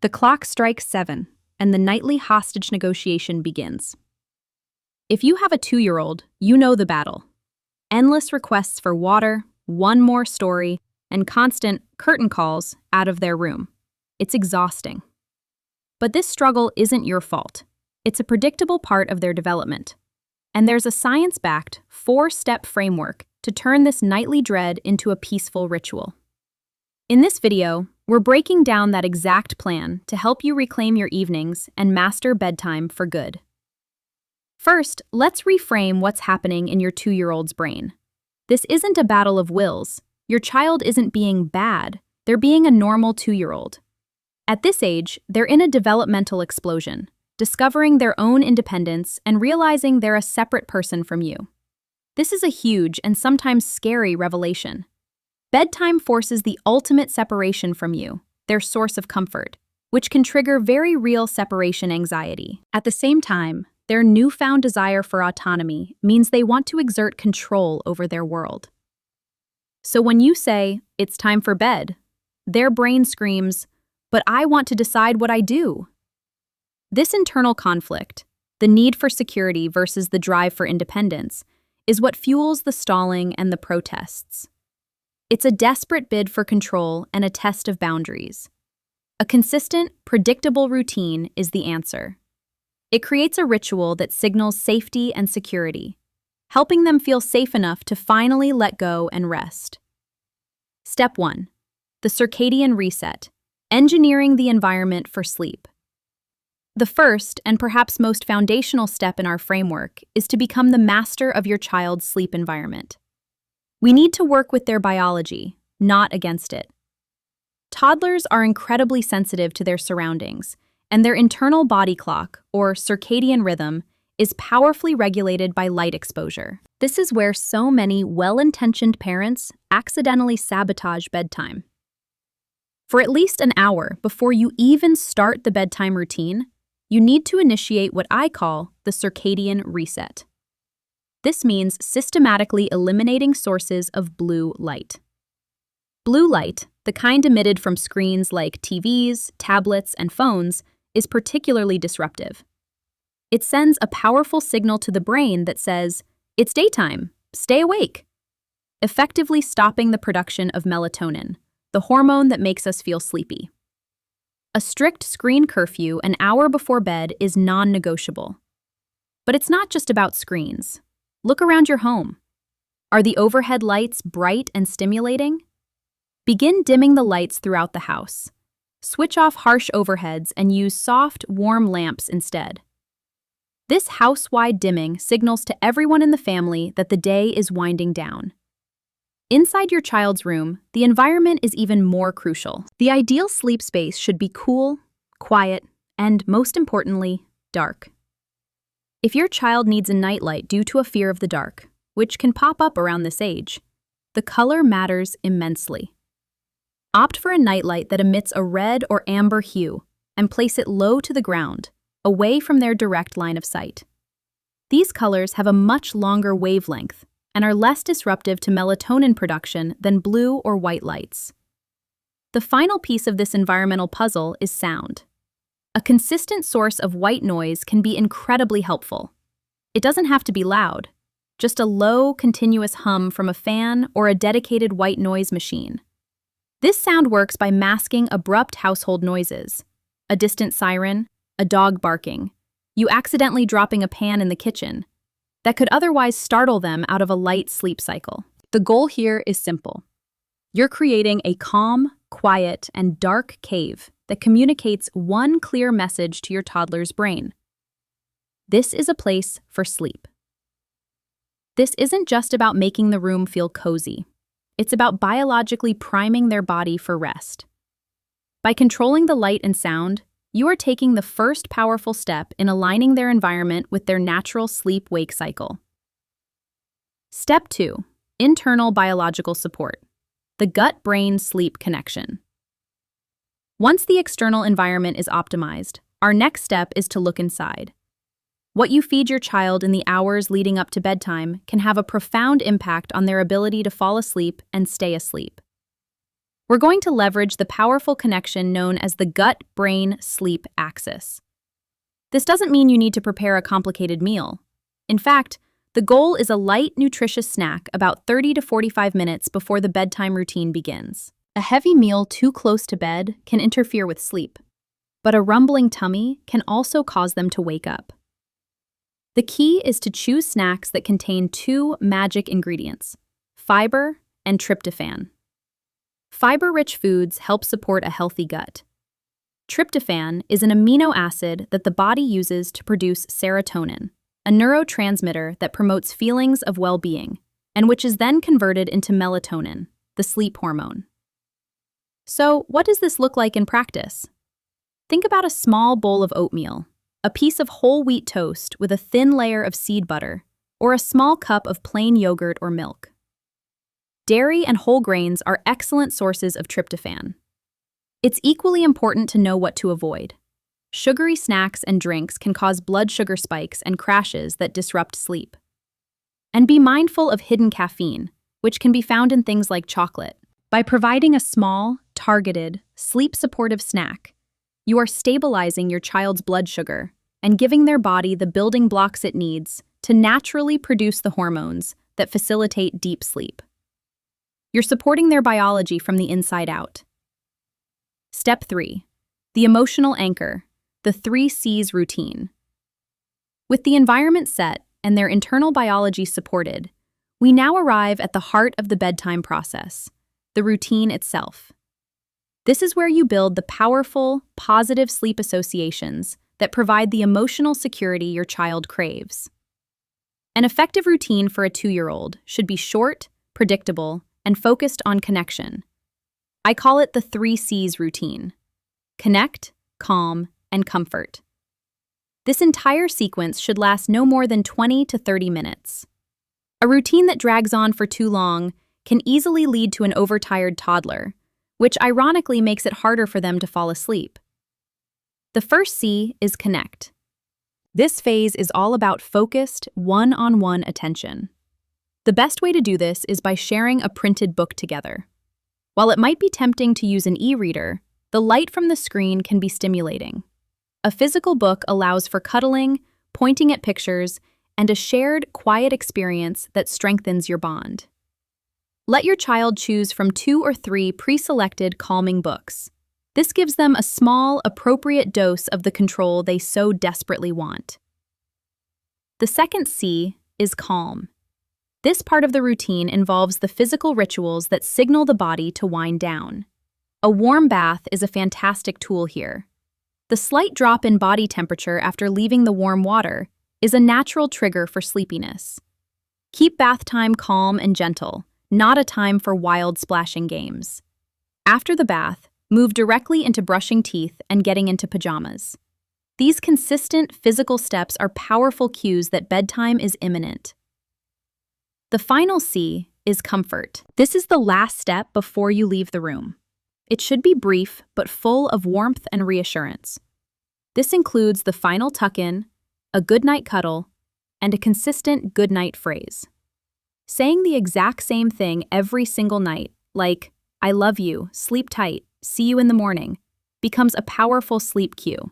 The clock strikes 7, and the nightly hostage negotiation begins. If you have a 2-year-old, you know the battle. Endless requests for water, one more story, and constant curtain calls out of their room. It's exhausting. But this struggle isn't your fault. It's a predictable part of their development. And there's a science-backed, 4-step framework to turn this nightly dread into a peaceful ritual. In this video, we're breaking down that exact plan to help you reclaim your evenings and master bedtime for good. First, let's reframe what's happening in your 2-year-old's brain. This isn't a battle of wills. Your child isn't being bad. They're being a normal 2-year-old. At this age, they're in a developmental explosion, discovering their own independence and realizing they're a separate person from you. This is a huge and sometimes scary revelation. Bedtime forces the ultimate separation from you, their source of comfort, which can trigger very real separation anxiety. At the same time, their newfound desire for autonomy means they want to exert control over their world. So when you say, "It's time for bed," their brain screams, "But I want to decide what I do." This internal conflict, the need for security versus the drive for independence, is what fuels the stalling and the protests. It's a desperate bid for control and a test of boundaries. A consistent, predictable routine is the answer. It creates a ritual that signals safety and security, helping them feel safe enough to finally let go and rest. Step 1. The circadian reset, engineering the environment for sleep. The first and perhaps most foundational step in our framework is to become the master of your child's sleep environment. We need to work with their biology, not against it. Toddlers are incredibly sensitive to their surroundings, and their internal body clock, or circadian rhythm, is powerfully regulated by light exposure. This is where so many well-intentioned parents accidentally sabotage bedtime. For at least an hour before you even start the bedtime routine, you need to initiate what I call the circadian reset. This means systematically eliminating sources of blue light. Blue light, the kind emitted from screens like TVs, tablets, and phones, is particularly disruptive. It sends a powerful signal to the brain that says, "It's daytime, stay awake," effectively stopping the production of melatonin, the hormone that makes us feel sleepy. A strict screen curfew an hour before bed is non-negotiable. But it's not just about screens. Look around your home. Are the overhead lights bright and stimulating? Begin dimming the lights throughout the house. Switch off harsh overheads and use soft, warm lamps instead. This house-wide dimming signals to everyone in the family that the day is winding down. Inside your child's room, the environment is even more crucial. The ideal sleep space should be cool, quiet, and, most importantly, dark. If your child needs a nightlight due to a fear of the dark, which can pop up around this age, the color matters immensely. Opt for a nightlight that emits a red or amber hue and place it low to the ground, away from their direct line of sight. These colors have a much longer wavelength and are less disruptive to melatonin production than blue or white lights. The final piece of this environmental puzzle is sound. A consistent source of white noise can be incredibly helpful. It doesn't have to be loud, just a low, continuous hum from a fan or a dedicated white noise machine. This sound works by masking abrupt household noises, a distant siren, a dog barking, you accidentally dropping a pan in the kitchen, that could otherwise startle them out of a light sleep cycle. The goal here is simple. You're creating a calm, quiet, and dark cave that communicates one clear message to your toddler's brain. This is a place for sleep. This isn't just about making the room feel cozy. It's about biologically priming their body for rest. By controlling the light and sound, you are taking the first powerful step in aligning their environment with their natural sleep-wake cycle. Step 2. Internal biological support. The gut-brain sleep connection. Once the external environment is optimized, our next step is to look inside. What you feed your child in the hours leading up to bedtime can have a profound impact on their ability to fall asleep and stay asleep. We're going to leverage the powerful connection known as the gut-brain-sleep axis. This doesn't mean you need to prepare a complicated meal. In fact, the goal is a light, nutritious snack about 30 to 45 minutes before the bedtime routine begins. A heavy meal too close to bed can interfere with sleep, but a rumbling tummy can also cause them to wake up. The key is to choose snacks that contain two magic ingredients: fiber and tryptophan. Fiber-rich foods help support a healthy gut. Tryptophan is an amino acid that the body uses to produce serotonin, a neurotransmitter that promotes feelings of well-being, and which is then converted into melatonin, the sleep hormone. So, what does this look like in practice? Think about a small bowl of oatmeal, a piece of whole wheat toast with a thin layer of seed butter, or a small cup of plain yogurt or milk. Dairy and whole grains are excellent sources of tryptophan. It's equally important to know what to avoid. Sugary snacks and drinks can cause blood sugar spikes and crashes that disrupt sleep. And be mindful of hidden caffeine, which can be found in things like chocolate. By providing a small, targeted, sleep-supportive snack, you are stabilizing your child's blood sugar and giving their body the building blocks it needs to naturally produce the hormones that facilitate deep sleep. You're supporting their biology from the inside out. Step 3. The emotional anchor, the 3 C's routine. With the environment set and their internal biology supported, we now arrive at the heart of the bedtime process, the routine itself. This is where you build the powerful, positive sleep associations that provide the emotional security your child craves. An effective routine for a 2-year-old should be short, predictable, and focused on connection. I call it the 3 C's routine: connect, calm, and comfort. This entire sequence should last no more than 20 to 30 minutes. A routine that drags on for too long can easily lead to an overtired toddler, which ironically makes it harder for them to fall asleep. The first C is connect. This phase is all about focused, one-on-one attention. The best way to do this is by sharing a printed book together. While it might be tempting to use an e-reader, the light from the screen can be stimulating. A physical book allows for cuddling, pointing at pictures, and a shared, quiet experience that strengthens your bond. Let your child choose from 2 or 3 pre-selected calming books. This gives them a small, appropriate dose of the control they so desperately want. The second C is calm. This part of the routine involves the physical rituals that signal the body to wind down. A warm bath is a fantastic tool here. The slight drop in body temperature after leaving the warm water is a natural trigger for sleepiness. Keep bath time calm and gentle, not a time for wild splashing games. After the bath, move directly into brushing teeth and getting into pajamas. These consistent physical steps are powerful cues that bedtime is imminent. The final C is comfort. This is the last step before you leave the room. It should be brief but full of warmth and reassurance. This includes the final tuck-in, a goodnight cuddle, and a consistent goodnight phrase. Saying the exact same thing every single night, like, "I love you, sleep tight, see you in the morning," becomes a powerful sleep cue.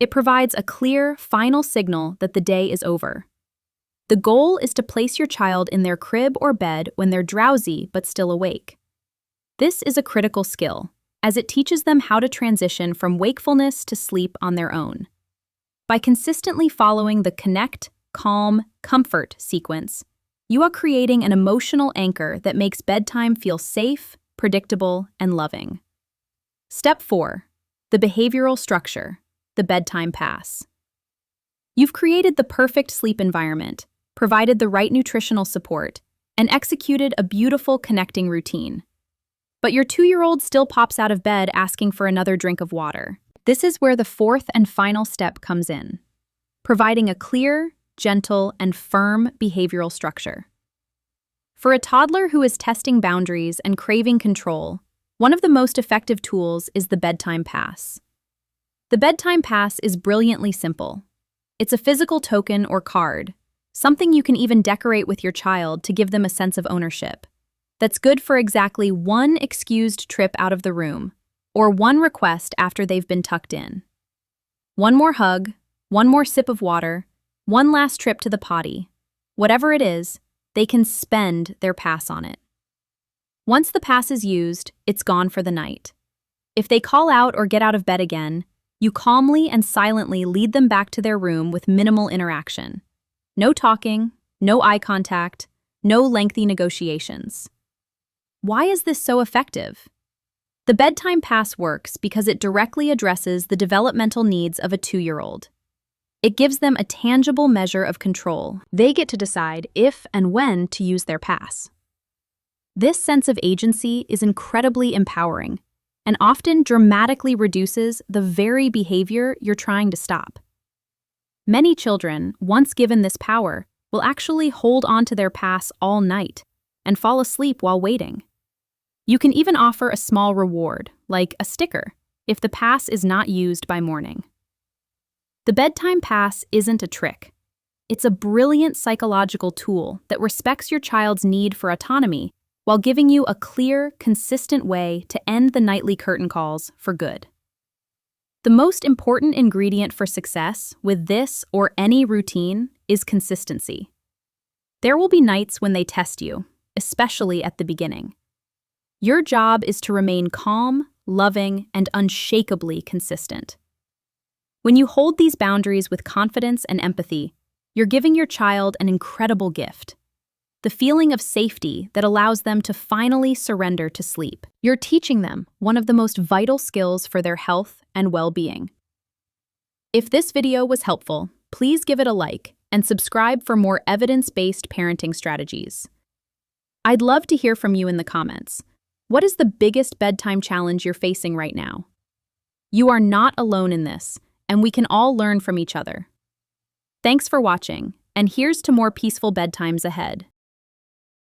It provides a clear, final signal that the day is over. The goal is to place your child in their crib or bed when they're drowsy but still awake. This is a critical skill, as it teaches them how to transition from wakefulness to sleep on their own. By consistently following the connect, calm, comfort sequence, you are creating an emotional anchor that makes bedtime feel safe, predictable, and loving. Step 4. The behavioral structure, the bedtime pass. You've created the perfect sleep environment, provided the right nutritional support, and executed a beautiful connecting routine. But your 2-year-old still pops out of bed asking for another drink of water. This is where the 4th and final step comes in, providing a clear, gentle, and firm behavioral structure. For a toddler who is testing boundaries and craving control, one of the most effective tools is the bedtime pass. The bedtime pass is brilliantly simple. It's a physical token or card, something you can even decorate with your child to give them a sense of ownership. that's good for exactly one excused trip out of the room, or one request after they've been tucked in. One more hug, one more sip of water, one last trip to the potty. Whatever it is, they can spend their pass on it. Once the pass is used, it's gone for the night. If they call out or get out of bed again, you calmly and silently lead them back to their room with minimal interaction. No talking, no eye contact, no lengthy negotiations. Why is this so effective? The bedtime pass works because it directly addresses the developmental needs of a 2-year-old. It gives them a tangible measure of control. They get to decide if and when to use their pass. This sense of agency is incredibly empowering and often dramatically reduces the very behavior you're trying to stop. Many children, once given this power, will actually hold on to their pass all night and fall asleep while waiting. You can even offer a small reward, like a sticker, if the pass is not used by morning. The bedtime pass isn't a trick. It's a brilliant psychological tool that respects your child's need for autonomy while giving you a clear, consistent way to end the nightly curtain calls for good. The most important ingredient for success with this or any routine is consistency. There will be nights when they test you, especially at the beginning. Your job is to remain calm, loving, and unshakably consistent. When you hold these boundaries with confidence and empathy, you're giving your child an incredible gift: the feeling of safety that allows them to finally surrender to sleep. You're teaching them one of the most vital skills for their health and well-being. If this video was helpful, please give it a like and subscribe for more evidence-based parenting strategies. I'd love to hear from you in the comments. What is the biggest bedtime challenge you're facing right now? You are not alone in this, and we can all learn from each other. Thanks for watching, and here's to more peaceful bedtimes ahead.